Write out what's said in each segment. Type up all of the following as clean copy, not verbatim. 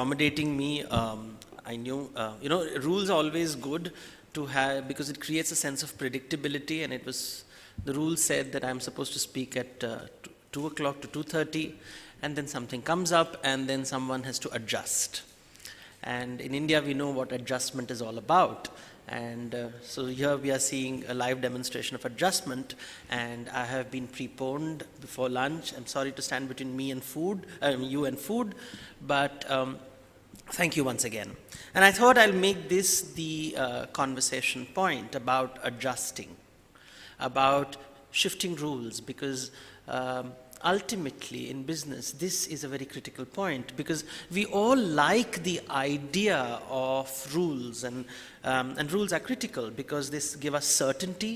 accommodating me. I knew, rules are always good to have because it creates a sense of predictability, and the rule said that I'm supposed to speak at 2 o'clock to 2:30, and then something comes up, and then someone has to adjust. And in India, we know what adjustment is all about. And so here we are seeing a live demonstration of adjustment, and I have been preponed before lunch. I'm sorry to stand between me and food, you and food, but thank you once again. And I thought I'll make this the conversation point about adjusting, about shifting rules, because ultimately in business, this is a very critical point, because we all like the idea of rules, and rules are critical because they give us certainty,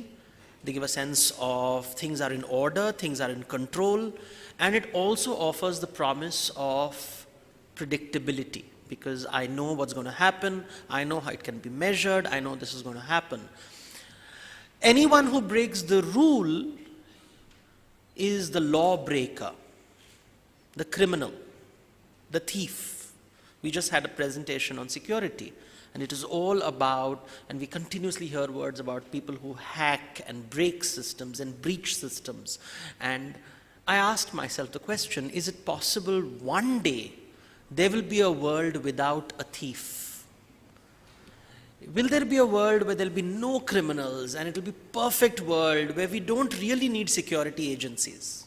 they give a sense of things are in order, things are in control, and it also offers the promise of predictability, because I know what's going to happen, I know how it can be measured, I know this is going to happen. Anyone who breaks the rule is the lawbreaker, the criminal, the thief. We just had a presentation on security, and it is all about, and we continuously hear words about people who hack and break systems and breach systems. And I asked myself the question, is it possible one day there will be a world without a thief? Will there be a world where there will be no criminals, and it will be a perfect world where we don't really need security agencies?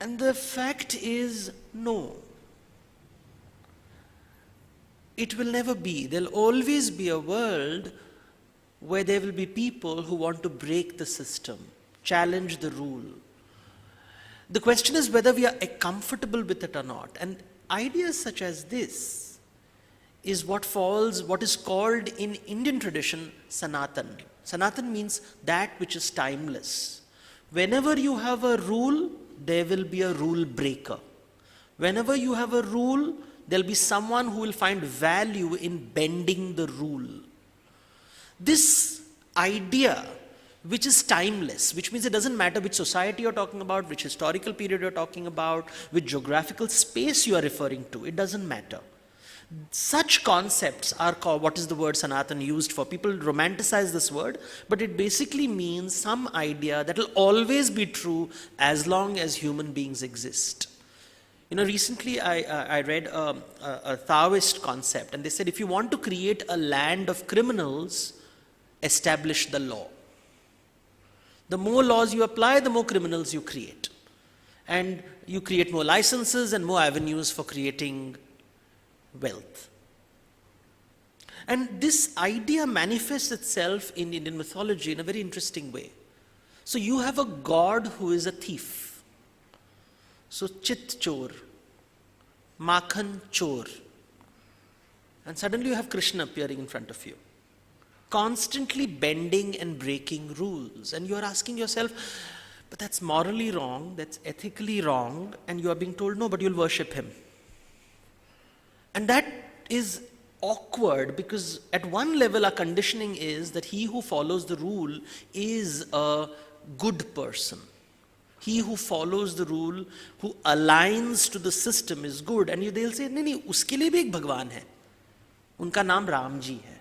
And the fact is, no. It will never be. There will always be a world where there will be people who want to break the system, challenge the rule. The question is whether we are comfortable with it or not. And ideas such as this is what is called in Indian tradition Sanatan. Sanatan means that which is timeless. Whenever you have a rule, there will be a rule breaker. Whenever you have a rule, there will be someone who will find value in bending the rule. This idea, which is timeless, which means it doesn't matter which society you're talking about, which historical period you're talking about, which geographical space you are referring to, it doesn't matter. Such concepts are called, what is the word Sanatan used for? People romanticize this word, but it basically means some idea that will always be true as long as human beings exist. Recently I read a Taoist concept, and they said if you want to create a land of criminals, establish the law. The more laws you apply, the more criminals you create. And you create more licenses and more avenues for creating wealth. And this idea manifests itself in Indian mythology in a very interesting way. So you have a god who is a thief. So Chit Chor, Makhan Chor. And suddenly you have Krishna appearing in front of you, constantly bending and breaking rules. And you are asking yourself, but that's morally wrong, that's ethically wrong, and you are being told, no, but you'll worship him. And that is awkward, because at one level our conditioning is that he who follows the rule is a good person. He who follows the rule, who aligns to the system is good. And they'll say, nahi, uske liye bhi ek Bhagwan hai. Unka naam Ram ji hai.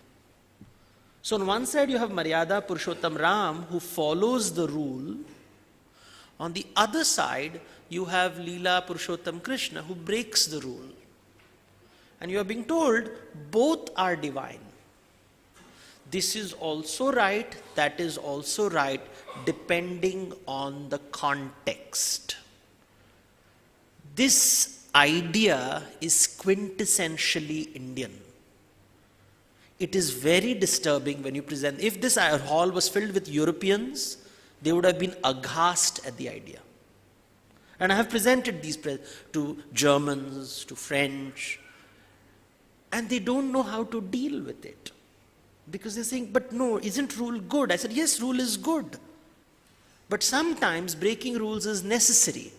So on one side you have Maryada Purushottam Ram who follows the rule. On the other side you have Leela Purushottam Krishna who breaks the rule. And you are being told both are divine. This is also right, that is also right, depending on the context. This idea is quintessentially Indian. It is very disturbing when you present. If this hall was filled with Europeans, they would have been aghast at the idea. And I have presented these to Germans, to French, and they don't know how to deal with it. Because they're saying, but no, isn't rule good? I said, yes, rule is good. But sometimes breaking rules is necessary.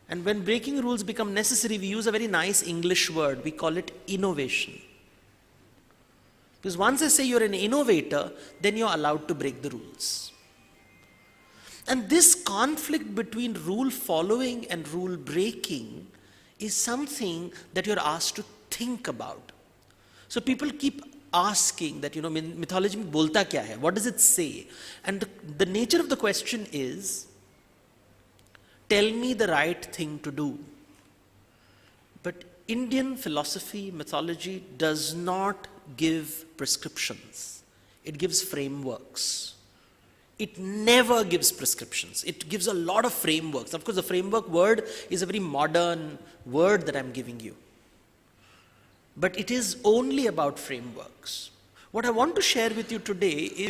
And when breaking rules become necessary, we use a very nice English word. We call it innovation. Because once I say you're an innovator, then you're allowed to break the rules. And this conflict between rule following and rule breaking is something that you're asked to think about. So people keep asking that, mythology mein bolta kya hai? What does it say? And the nature of the question is, tell me the right thing to do. But Indian philosophy, mythology does not give prescriptions. It gives frameworks. It never gives prescriptions. It gives a lot of frameworks. Of course, the framework word is a very modern word that I'm giving you. But it is only about frameworks. What I want to share with you today is